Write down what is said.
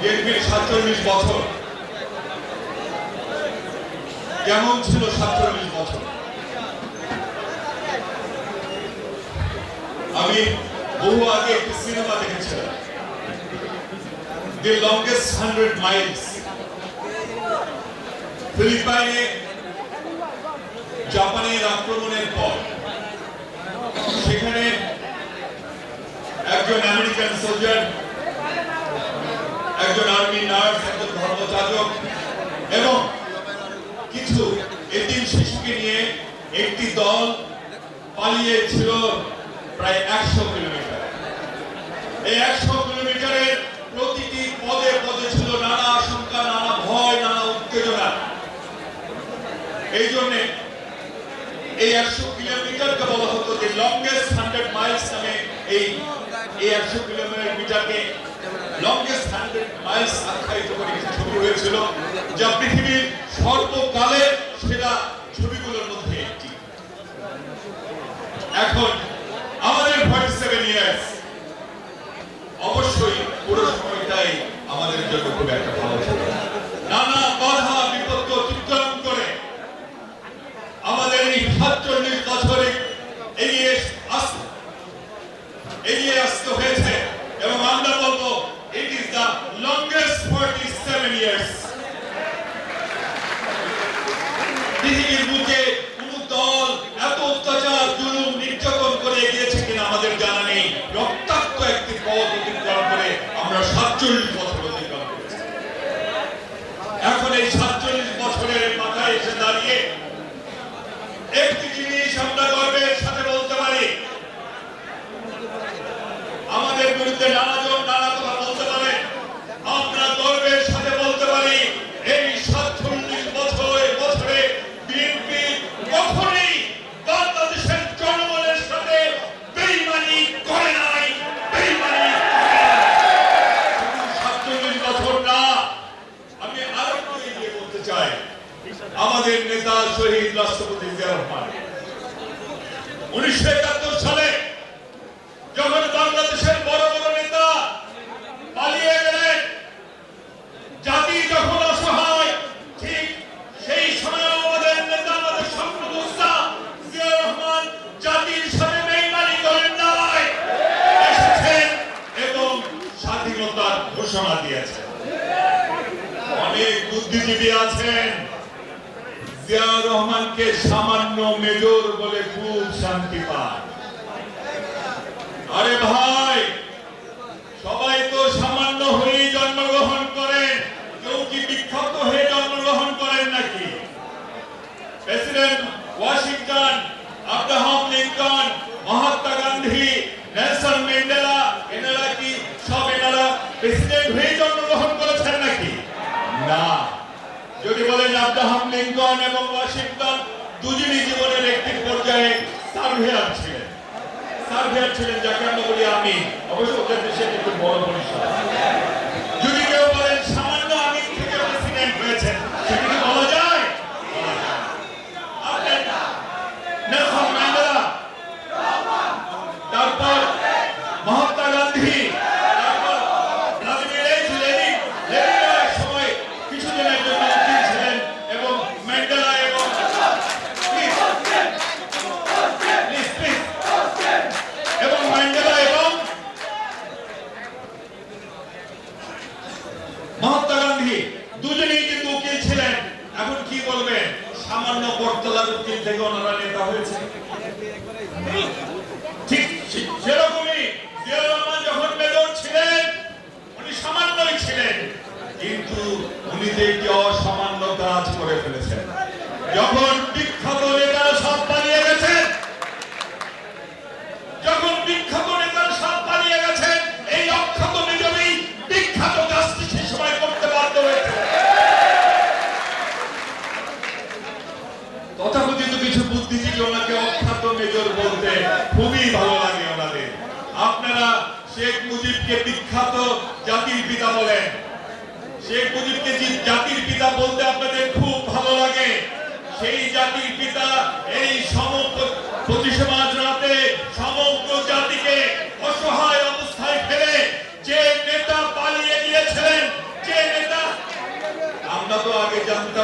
বিএনপির ৪৭ বছর কেমন ছিল? ৪৭ বছর আমি বহু আগে একটি সিনেমা দেখেছিলাম, দি লংগেস্ট 100 মাইলস। ফিলিপাইনে জাপানের আক্রমণের পর সেখানে একজন আমেরিকান সোলজার, একজন আর্মি নার্স, একজন ধর্মযাজক এবং কিছু এতিম শিশুকে নিয়ে একটি দল পালিয়েছিল প্রায় ১০০ কিলোমিটার। এই ১০০ কিলোমিটারের প্রতিটি পদে পদে ছিল নানা আশঙ্কা, নানা ভয়, নানা উত্তেজনা। এই জন্য এই ১০০ কিলোমিটারকে বলা হতো যে লংগেস্ট 100 মাইলস নামে। এই ১০০ কিলোমিটারকে লংগেস্ট 100 মাইলস আখ্যায়িত করে কিছু ছবি হয়েছিল, যা পৃথিবীর সর্বকালের সেরা ছবিগুলোর মধ্যে একটি। এখন আমাদের 47 ইয়ার্স, অবশ্যই পুরো সময়টাই আমাদের জন্য খুব একটা ভালো ছিল। নানা বাধা বিপত্তি অতিক্রম করে আমাদের এই ৪৭ বছরে এগিয়ে আসতে হয়েছে এবং আমরা বলবো it is the longest 47 years. পৃথিবীর বুকে কোন দল এত অত্যাচার, জুলুম, নির্যাতন করে এগিয়েছে কিনা আমাদের জানা নেই। রক্তাক্ত একটি পথ অতিক্রম করে আমরা ৪৭ বছর অতিক্রম করেছি। এখন এই ৪৭ বছরের মাথায় এসে দাঁড়িয়ে একটি জিনিস আমরা গর্বের সাথে বলতে পারি, আমাদের বিরুদ্ধে নানাজন নানা কথা বলতে পারে, আমরা গর্বের সাথে বলতে পারি এই ৪৭ বছরে বিএনপি কখনোই বাংলাদেশের জনগণের সাথে বেইমানি করে নাই। ৪৭ বছর না, আমি আরো একটু এগিয়ে বলতে চাই, আমাদের নেতা শহীদ রাষ্ট্রপতি জিয়া রহমান ১৯৭১ সালে যখন বাংলাদেশের বড় বড় নেতা পালিয়ে গেলেন, জাতি যখন অসহায়, ঠিক সেই সময় আমাদের নেতা, আমাদের স্বপ্নদ্রষ্টা জিয়া রহমান জাতির সাথে বেইমানি করেন নাই, এসেছেন এবং স্বাধীনতার ঘোষণা দিয়েছেন। অনেক বুদ্ধিজীবী আছেন জিয়া রহমানকে সামান্য মেজর বলে খুব শান্তি পায়। আরে ভাই, সবাই তো সামান্য হয়ে জন্মগ্রহণ করেন, কেউ কি বিখ্যাত হয়ে জন্মগ্রহণ করেন নাকি? President Washington, Abraham Lincoln, Mahatma Gandhi, Nelson Mandela, এনারা কি সব প্রেসিডেন্ট হয়ে জন্মগ্রহণ করেছেন নাকি? না। যদি বলেন আব্রাহাম লিঙ্কন এবং ওয়াশিংটন দুজনই জীবনের একটি পর্যায়ে সার্ভেয়ার ছিলেন, যাকে আমরা বলি আমিন। অবশ্য ওদের দেশে একটু বড় পরিসর। যদি কেউ বলেন সামান্য আমিন থেকে প্রেসিডেন্ট হয়েছেন, সেটা কি বলা যায়? নেলসন ম্যান্ডেলা, তারপর মহাত্মা গান্ধী, তারপর ভ্লাদিমির লেনিন এক সময় কিছুদিনের জন্য উকিল ছিলেন, এবং ম্যান্ডেলা এবং মহাত্মা গান্ধী দুজনেই কিন্তু উকিল ছিলেন। এখন কি বলবেন, সামান্য বটতলার উকিল থেকে ওনারা নেতা হয়েছে? ঠিক সেরকমই জিয়া রহমান যখন মেজর ছিলেন, উনি সামান্যই ছিলেন, কিন্তু উনি যে একটি অসামান্য কাজ করে ফেলেছেন। যখন বিখ্যাত নেতারা সব পালিয়ে গেছেন, এই অখ্যাত মেজরই বিখ্যাত কাজটি সে সময় করতে বাধ্য হয়েছে। তথাকথিত কিছু বুদ্ধিজীবী ওনাকে অখ্যাত মেজর বলতে খুবই ভালো লাগে ওনাদের। আপনারা শেখ মুজিবকে বিখ্যাত জাতির পিতা বলেন, শেখ মুজিবকে জাতির পিতা বলতে আপনাদের খুব ভালো লাগে। সেই জাতির পিতা এই সমগ্র 25 মার্চ রাতে সমগ্র জাতিকে অসহায় অবস্থায় ফেলে যে নেতা পালিয়ে গিয়েছিলেন, আমাকে জানতে